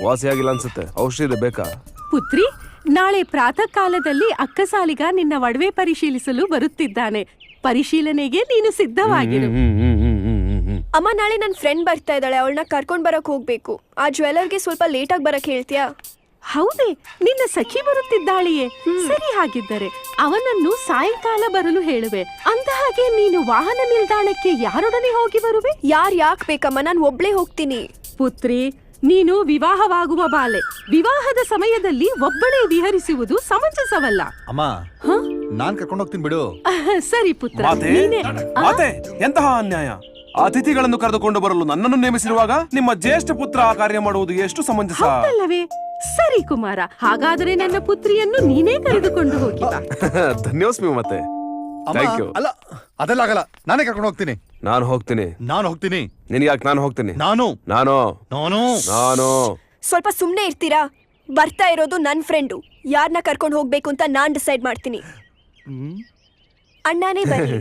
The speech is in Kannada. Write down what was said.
ವಾಸಿಯಾಗಿಲ್ಲ ಅನ್ಸುತ್ತೆ, ಔಷಧಿ ಬೇಕಾ? ಪುತ್ರಿ, ನಾಳೆ ಪ್ರಾತಃ ಕಾಲದಲ್ಲಿ ಅಕ್ಕಸಾಲಿಗ ನಿನ್ನ ಒಡವೆ ಪರಿಶೀಲಿಸಲು ಬರುತ್ತಿದ್ದಾನೆ. ಪರಿಶೀಲನೆಗೆ ನೀನು ಸಿದ್ಧವಾಗಿರು. ಅಮ್ಮ, ನಾಳೆ ನನ್ನ ಫ್ರೆಂಡ್ ಬರ್ತಾ ಇದ್ದಾಳೆ, ಅವಳನ್ನ ಕರ್ಕೊಂಡ್ ಬರಕ್ ಹೋಗ್ಬೇಕು. ಆ ಜ್ಯುವೆಲರ್ಗೆ ಸ್ವಲ್ಪ ಲೇಟ್ ಆಗಿ ಬರಕ್ ಹೇಳ್ತೀಯಾ? ಹೌದೇ, ನಿನ್ನ ಸಖಿ ಬರುತ್ತಿದ್ದಾಳೆಯೇ? ಸರಿ, ಹಾಗಿದ್ದರೆ ಅವನನ್ನು ಸಾಯಂಕಾಲ ಬರಲು ಹೇಳುವೆ. ಅಂದ ಹಾಗೆ ನೀನು ವಾಹನ ನಿಲ್ದಾಣಕ್ಕೆ ಯಾರೊಡನೆ ಹೋಗಿ ಬರುವೆ? ಯಾಕ್ ಬೇಕಮ್ಮ, ನಾನು ಒಬ್ಳೇ ಹೋಗ್ತೀನಿ. ಪುತ್ರಿ, ನೀನು ವಿವಾಹವಾಗುವ ಬಾಲೆ. ವಿವಾಹದ ಸಮಯದಲ್ಲಿ ಒಬ್ಬಳೇ ವಿಹರಿಸುವುದು ಸಮಂಜಸವಲ್ಲ. ಅಮ್ಮ, ನಾನ್ ಕರ್ಕೊಂಡು ಹೋಗ್ತೀನಿ ಬಿಡು. ಸರಿ ಪುತ್ರ, ಮಾತೆ, ಎಂತಹ ಅನ್ಯಾಯ! ಅತಿಥಿಗಳನ್ನು ಕರೆದುಕೊಂಡು ಬರಲು ನನ್ನನ್ನು ನೇಮಿಸಿರುವಾಗ ನಿಮ್ಮ ಜ್ಯೇಷ್ಠ ಪುತ್ರ ಆ ಕಾರ್ಯ ಮಾಡುವುದು ಎಷ್ಟು ಸಮಂಜಸ? ಹೌದಲ್ಲವೇ? ಸರಿ ಕುಮಾರ, ಹಾಗಾದರೆ ನನ್ನ ಪುತ್ರಿಯನ್ನು ನೀನೇ ಕರೆದುಕೊಂಡು ಹೋಗಿ ಬಾ. ಧನ್ಯೋಸ್ಮಿ ಮತ್ತೆ. ಅಲ್ಲ, ಅದೆಲ್ಲ ಆಗಲ್ಲ, ನಾನೇ ಕರ್ಕೊಂಡು ಹೋಗ್ತೀನಿ. ನಾನು ಹೋಗ್ತೀನಿ. ನಿನಗ್ಯಾಕೆ? ನಾನು ಹೋಗ್ತೀನಿ. ನಾನು ಸ್ವಲ್ಪ ಸುಮ್ನೆ ಇರ್ತೀರಾ? ಬರ್ತಾ ಇರೋದು ನನ್ ಫ್ರೆಂಡು. ಯಾರನ್ನ ಕರ್ಕೊಂಡು ಹೋಗ್ಬೇಕು ಅಂತ ನಾನ್ ಡಿಸೈಡ್ ಮಾಡ್ತೀನಿ. ಅಣ್ಣನೇ ಬನ್ನಿ.